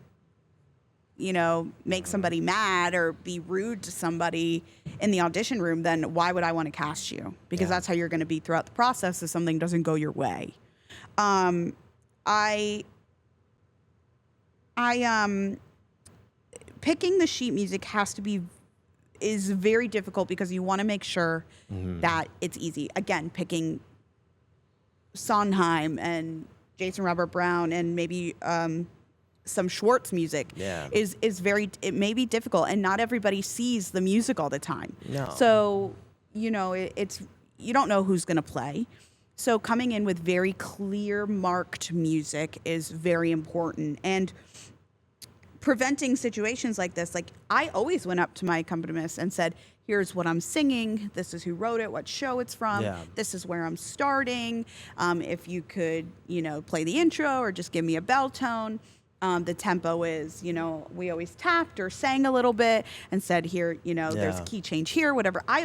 make somebody mad or be rude to somebody in the audition room, then why would I want to cast you? Because that's how you're going to be throughout the process if something doesn't go your way. Picking the sheet music is very difficult because you want to make sure that it's easy. Again, picking Sondheim and Jason Robert Brown and maybe some Schwartz music is it may be difficult, and not everybody sees the music all the time. No. So, it's you don't know who's going to play. So coming in with very clear marked music is very important. And preventing situations like this, like I always went up to my accompanist and said, here's what I'm singing. This is who wrote it, what show it's from. Yeah. This is where I'm starting. If you could, play the intro or just give me a bell tone. The tempo is, we always tapped or sang a little bit and said, here, there's a key change here, whatever. I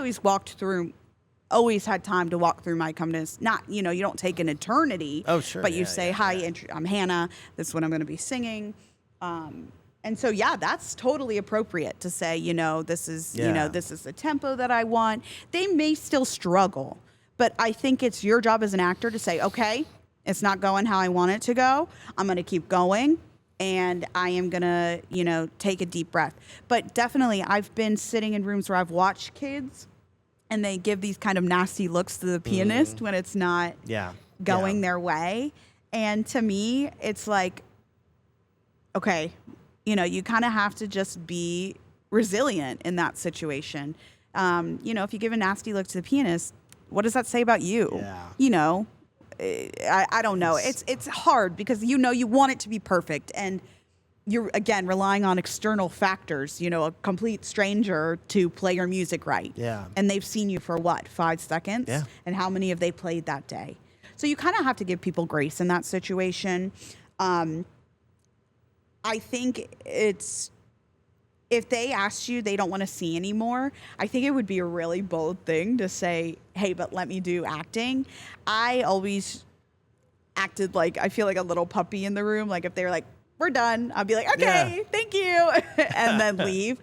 always had time to walk through my accompanist. Not, you don't take an eternity. Oh, sure. But you say, hi, I'm Hannah. This is what I'm going to be singing. And so, that's totally appropriate to say, this is, this is the tempo that I want. They may still struggle, but I think it's your job as an actor to say, okay, it's not going how I want it to go. I'm going to keep going, and I am going to, take a deep breath. But definitely, I've been sitting in rooms where I've watched kids, and they give these kind of nasty looks to the pianist when it's not going their way. And to me, it's like, okay, you kind of have to just be resilient in that situation. If you give a nasty look to the pianist, what does that say about you? Yeah. I don't know. It's hard because you want it to be perfect, and you're again relying on external factors. A complete stranger to play your music right. Yeah. And they've seen you for 5 seconds? Yeah. And how many have they played that day? So you kind of have to give people grace in that situation. I think if they asked you they don't want to see anymore, I think it would be a really bold thing to say, hey, but let me do acting. I always acted like, I feel like a little puppy in the room. Like if they were like, we're done, I'd be like, okay, thank you, and then leave.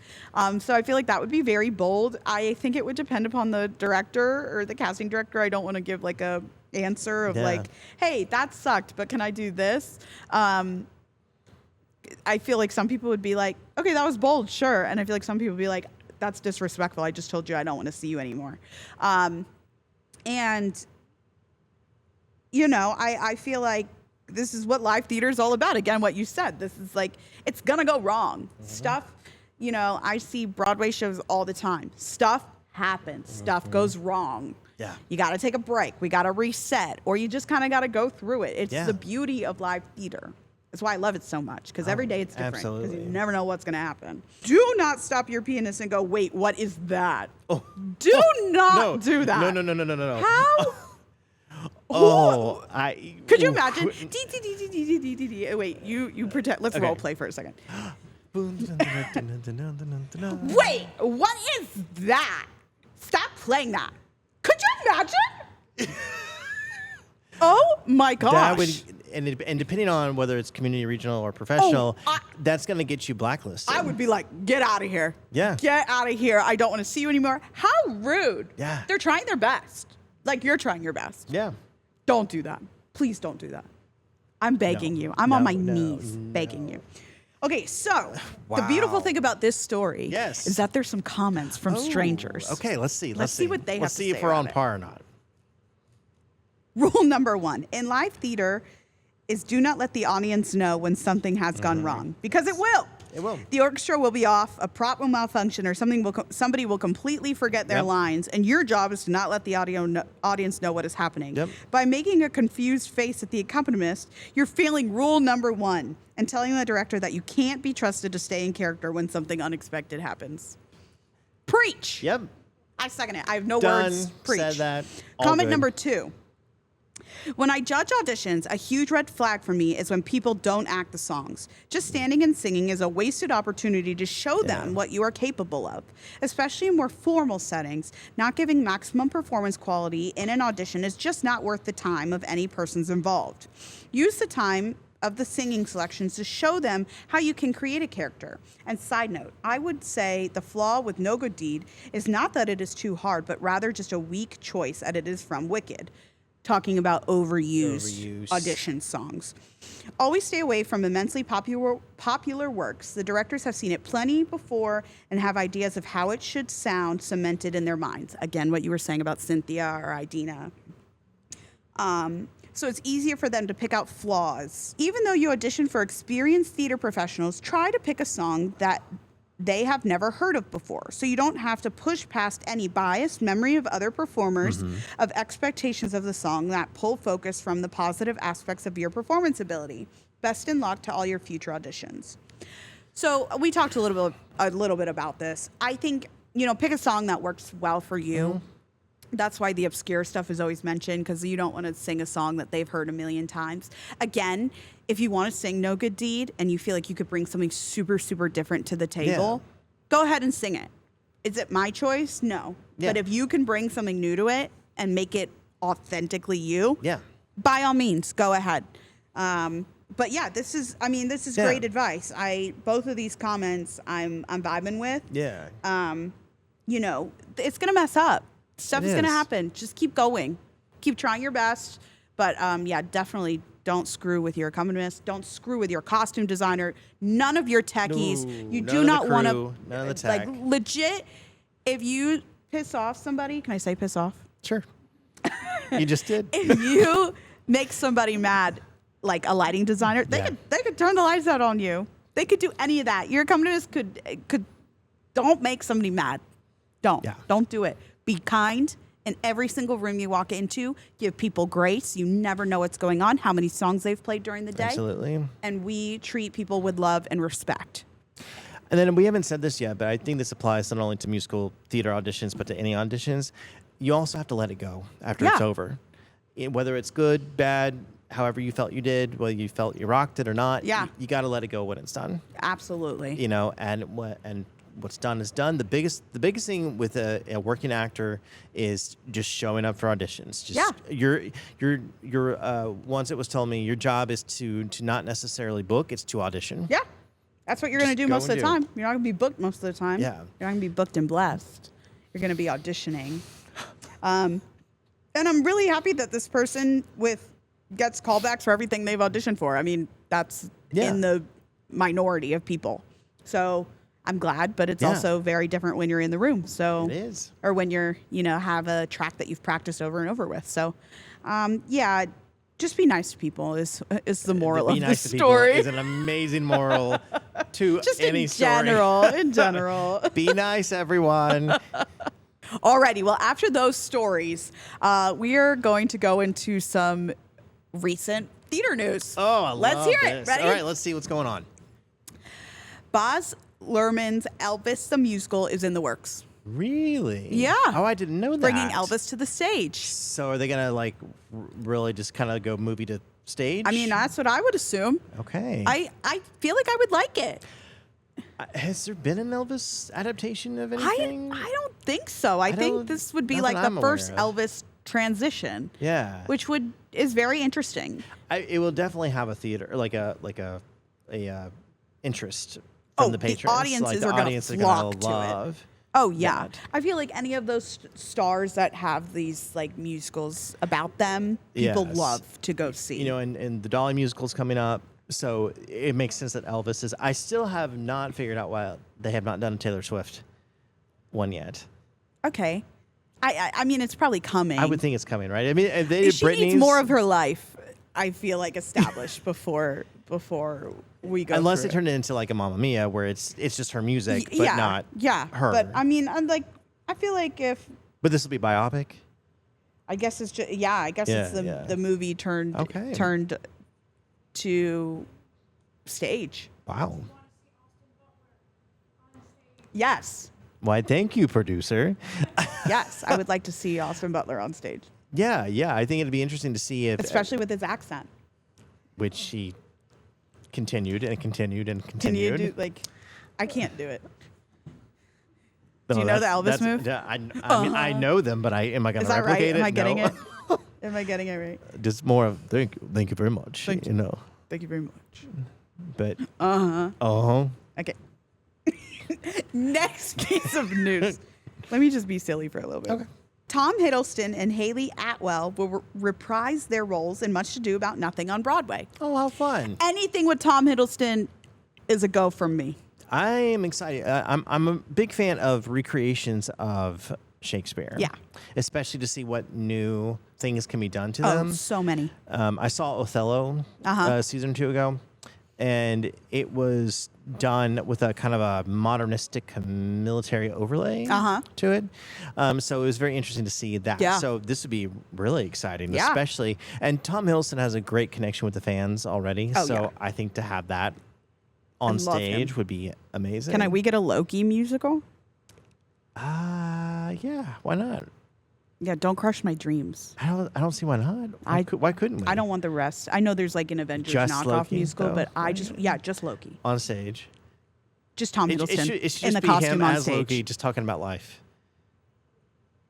So I feel like that would be very bold. I think it would depend upon the director or the casting director. I don't want to give like a answer of Yeah. like, hey, that sucked, but can I do this? I feel like some people would be like, okay, that was bold, sure. And I feel like some people would be like, that's disrespectful. I just told you I don't want to see you anymore. And, you know, I feel like this is what live theater is all about. Again, what you said, this is like, it's going to go wrong. Stuff, you know, I see Broadway shows all the time. Stuff happens. Stuff goes wrong. Yeah. You got to take a break. We got to reset, or you just kind of got to go through it. It's Yeah. the beauty of live theater. That's why I love it so much, because every day it's different. Because absolutely. you never know what's going to happen. Do not stop your pianist and go, wait, what is that? Oh. Do not No. do that. No. How? Oh, Could you imagine? Wait, you pretend. Let's role play for a second. Wait, what is that? Stop playing that. Could you imagine? Oh my gosh. That would, and depending on whether it's community, regional, or professional, that's going to get you blacklisted. I would be like, get out of here. Yeah. Get out of here. I don't want to see you anymore. How rude. Yeah. They're trying their best. Like you're trying your best. Yeah. Don't do that. Please don't do that. I'm begging you. I'm on my knees begging you. Okay, so the beautiful thing about this story is that there's some comments from strangers. Okay, let's see. Let's see what they have Let's to see say if we're on about it. par or not. Rule number 1 in live theater is do not let the audience know when something has gone wrong, because it will. It will. The orchestra will be off, a prop will malfunction, or somebody will completely forget their lines, and your job is to not let the audience know what is happening. Yep. By making a confused face at the accompanist, you're failing rule number 1 and telling the director that you can't be trusted to stay in character when something unexpected happens. Preach. Yep. I second it. I have no Done. words. Preach. Said that. All Comment good. number 2. When I judge auditions, a huge red flag for me is when people don't act the songs. Just standing and singing is a wasted opportunity to show them what you are capable of. Especially in more formal settings, not giving maximum performance quality in an audition is just not worth the time of any persons involved. Use the time of the singing selections to show them how you can create a character. And side note, I would say the flaw with No Good Deed is not that it is too hard, but rather just a weak choice as it is from Wicked. Talking about overused audition songs. Always stay away from immensely popular works. The directors have seen it plenty before and have ideas of how it should sound cemented in their minds. Again, what you were saying about Cynthia or Idina. So it's easier for them to pick out flaws. Even though you audition for experienced theater professionals, try to pick a song that they have never heard of before. So you don't have to push past any biased memory of other performers, of expectations of the song that pull focus from the positive aspects of your performance ability. Best in luck to all your future auditions. So we talked a little bit about this. I think, pick a song that works well for you. That's why the obscure stuff is always mentioned, because you don't want to sing a song that they've heard a million times. Again, if you want to sing No Good Deed and you feel like you could bring something super, super different to the table, go ahead and sing it. Is it my choice? No. Yeah. But if you can bring something new to it and make it authentically you, Yeah. by all means, go ahead. But yeah, this is great advice. Both of these comments I'm vibing with. Yeah. It's going to mess up. Stuff is going to is. happen. Just keep going. Keep trying your best. But definitely don't screw with your accompanist. Don't screw with your costume designer. None of your techies. No, You none do of the not want crew, to, none of the tech. like, legit, if you piss off somebody, can I say piss off? Sure. You just did. If you make somebody mad, like a lighting designer, they could turn the lights out on you. They could do any of that. Your accompanist could don't make somebody mad. Don't do it. Be kind. In every single room you walk into, give people grace. You never know what's going on, how many songs they've played during the day. Absolutely. And we treat people with love and respect. And then we haven't said this yet, but I think this applies not only to musical theater auditions, but to any auditions. You also have to let it go after it's over. Whether it's good, bad, however you felt you did, whether you felt you rocked it or not, you got to let it go when it's done. Absolutely. And what's done is done. The biggest thing with a working actor is just showing up for auditions. Once it was told me your job is to not necessarily book, it's to audition. Yeah. That's what you're going to do most of the time. You're not going to be booked most of the time. Yeah. You're not going to be booked and blessed. You're going to be auditioning. And I'm really happy that this person gets callbacks for everything they've auditioned for. I mean, that's in the minority of people. So I'm glad, but it's also very different when you're in the room. So It is. Or when you're, have a track that you've practiced over and over with. So, just be nice to people is the moral of the story. Is an amazing moral to Just any in story. general. Be nice, everyone. Alrighty. Well, after those stories, we are going to go into some recent theater news. Oh, let's hear it. This. Ready? All right, let's see what's going on. Baz Luhrmann's Elvis the Musical is in the works. Really? Yeah. Oh, I didn't know that. Bringing Elvis to the stage. So are they gonna really just kind of go movie to stage? I mean, that's what I would assume. Okay. I feel like I would like it. Has there been an Elvis adaptation of anything? I don't think so. I think this would be not like that the I'm first aware of. Elvis transition. Yeah. Which is very interesting. It will definitely have a theater, like a interest from the patrons. Audiences the are going audience to are gonna flock to love it. Oh yeah, that. I feel like any of those stars that have these like musicals about them, people Yes. love to go see. And the Dolly musical's coming up, so it makes sense that Elvis is. I still have not figured out why they have not done a Taylor Swift one yet. Okay, I mean it's probably coming. I would think it's coming, right? I mean, if they did she Britney's, needs more of her life. I feel like established before we go. unless through they turn it into like a Mamma Mia, where it's just her music, but not her. But I mean, I feel like But this will be biopic. I guess it's just it's the movie turned to stage. Wow. Yes. Why? Thank you, producer. Yes, I would like to see Austin Butler on stage, Yeah. I think it'd be interesting to see if, especially with his accent. which he continued and continued and Can you continued. do I can't do it. No, do you know the Elvis move? Yeah, I mean, I know them, but am I going Is to that right? replicate it? Am I getting No. it? Am I getting it right? Just more of thank you very much. Thank you. You know, Thank you very much. but Uh-huh. Okay. Next piece of news. Let me just be silly for a little bit. Okay. Tom Hiddleston and Haley Atwell will reprise their roles in Much Ado About Nothing on Broadway. Oh, how fun! Anything with Tom Hiddleston is a go from me. I am excited. I'm a big fan of recreations of Shakespeare. Yeah. Especially to see what new things can be done to Oh, them. so many. I saw Othello season 2 ago, and it was done with a kind of a modernistic military overlay to it. So it was very interesting to see that. Yeah. So this would be really exciting, Yeah. especially. And Tom Hiddleston has a great connection with the fans already. Oh, so yeah. I think to have that on love stage him. would be amazing. Can we get a Loki musical? Yeah, why not? Yeah, don't crush my dreams. I don't see why not. Why couldn't we? I don't want the rest. I know there's like an Avengers Just knockoff Loki, musical, though, but right? just Loki. On stage. Just Tom It Hiddleston should just in the be costume him on as stage. Loki, just talking about life.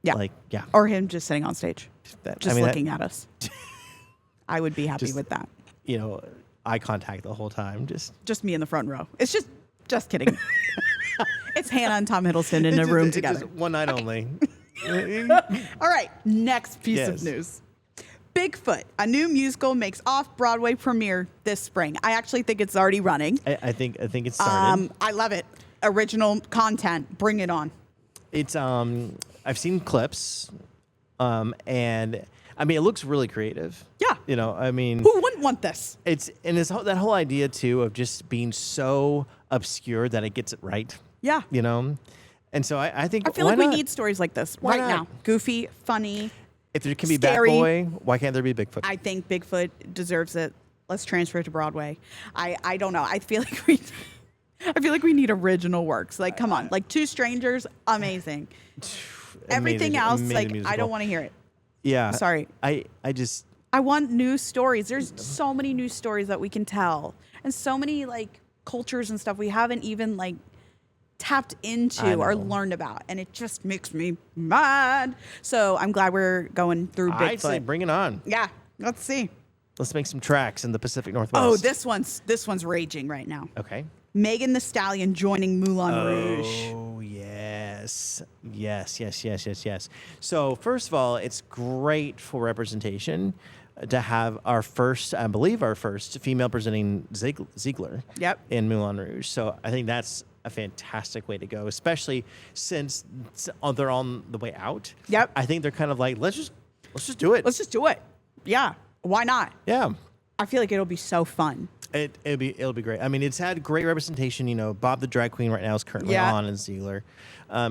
Yeah. Yeah. Or him just sitting on stage, That- just I mean, that- looking at us. I would be happy Just- with that. Eye contact the whole time. Just me in the front row. It's just kidding. It's Hannah and Tom Hiddleston in a It's room just together. one night only. All right, next piece Yes. of news. Bigfoot, a new musical, makes off-Broadway premiere this spring. I actually think it's already running. I think it started. I love it. Original content. Bring it on. It's I've seen clips, and I mean it looks really creative. Yeah. I mean Who wouldn't want this? that whole idea too of just being so obscure that it gets it right. Yeah. And so I think I feel why like we not? need stories like this Why right not? now. Goofy, funny. If there can be scary. Batboy, why can't there be Bigfoot? I think Bigfoot deserves it. Let's transfer it to Broadway. I don't know. I feel like we need original works. Like, come on. Like Two Strangers, amazing. Everything else, amazing like, I musical. don't want to hear it. Yeah. Sorry. I just I want new stories. There's so many new stories that we can tell, and so many like cultures and stuff we haven't even like tapped into or know. learned about, and it just makes me mad. So I'm glad we're going through Bigfoot. I'd say bring it on. Yeah, let's see. Let's make some tracks in the Pacific Northwest. Oh, this one's raging right now. Okay. Megan Thee Stallion joining Moulin Rouge. Oh yes. Yes. Yes. So first of all, it's great for representation to have our first female presenting Ziegler Yep. in Moulin Rouge. So I think that's a fantastic way to go, especially since they're on the way out. Yep. I think they're kind of like, let's just do it. Let's just do it. Yeah. Why not? Yeah. I feel like it'll be so fun. It'll be great. I mean, it's had great representation. You know, Bob the drag queen right now is currently on in Ziegler.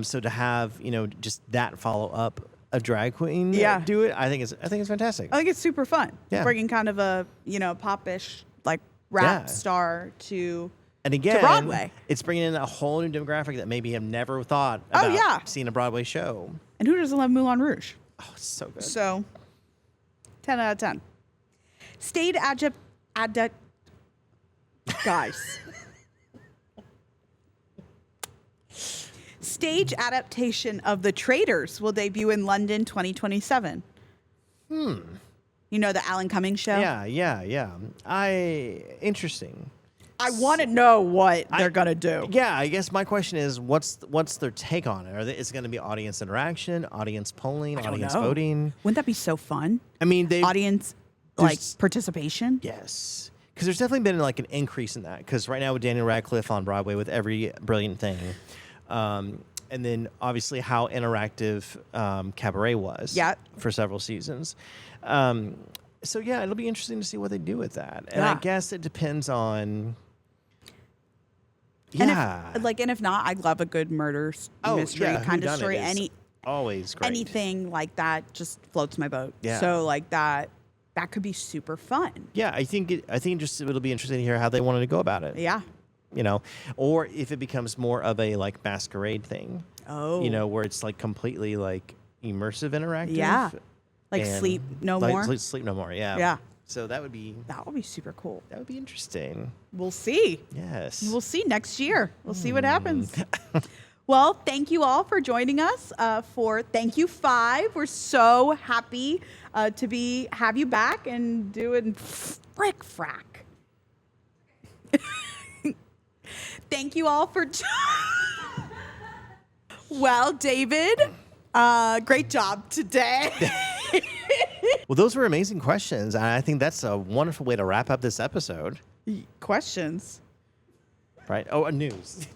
So to have just that follow up a drag queen do it, I think it's fantastic. I think it's super fun. Yeah. Bringing kind of a popish like rap star to Broadway. It's bringing in a whole new demographic that maybe have never thought about seeing a Broadway show. And who doesn't love Moulin Rouge? Oh, it's so good. So 10 out of 10. Stage guys. Stage adaptation of The Traitors will debut in London 2027. You know the Alan Cummings show? Yeah. Interesting. I want to know what they're going to do. Yeah, I guess my question is, what's their take on it? Is it going to be audience interaction, audience polling, audience voting? Wouldn't that be so fun? I mean, audience participation? Yes. Because there's definitely been like an increase in that. Because right now with Daniel Radcliffe on Broadway with Every Brilliant Thing, and then obviously how interactive Cabaret was for several seasons. So yeah, it'll be interesting to see what they do with that. And I guess it depends on. Yeah. And if not, I love a good murder mystery kind of story. Always great. Anything like that just floats my boat. Yeah. So like that could be super fun. Yeah, I think it'll be interesting to hear how they wanted to go about it. Yeah. Or if it becomes more of a like masquerade thing. Oh. Where it's like completely like immersive interactive. Yeah. Like Sleep No More. Sleep No More, yeah. Yeah. So that would be super cool. That would be interesting. We'll see. Yes. We'll see next year. We'll see what happens. Well, thank you all for joining us for Thank You 5. We're so happy to have you back and doing frick frack. Thank you all for Well, David, great job today. Well, those were amazing questions. And I think that's a wonderful way to wrap up this episode. Questions. Right? Oh, news.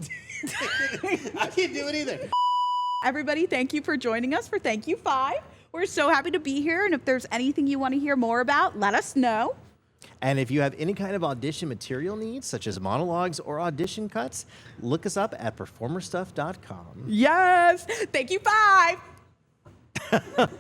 I can't do it either. Everybody, thank you for joining us for Thank You 5. We're so happy to be here. And if there's anything you want to hear more about, let us know. And if you have any kind of audition material needs, such as monologues or audition cuts, look us up at performerstuff.com. Yes. Thank you, 5.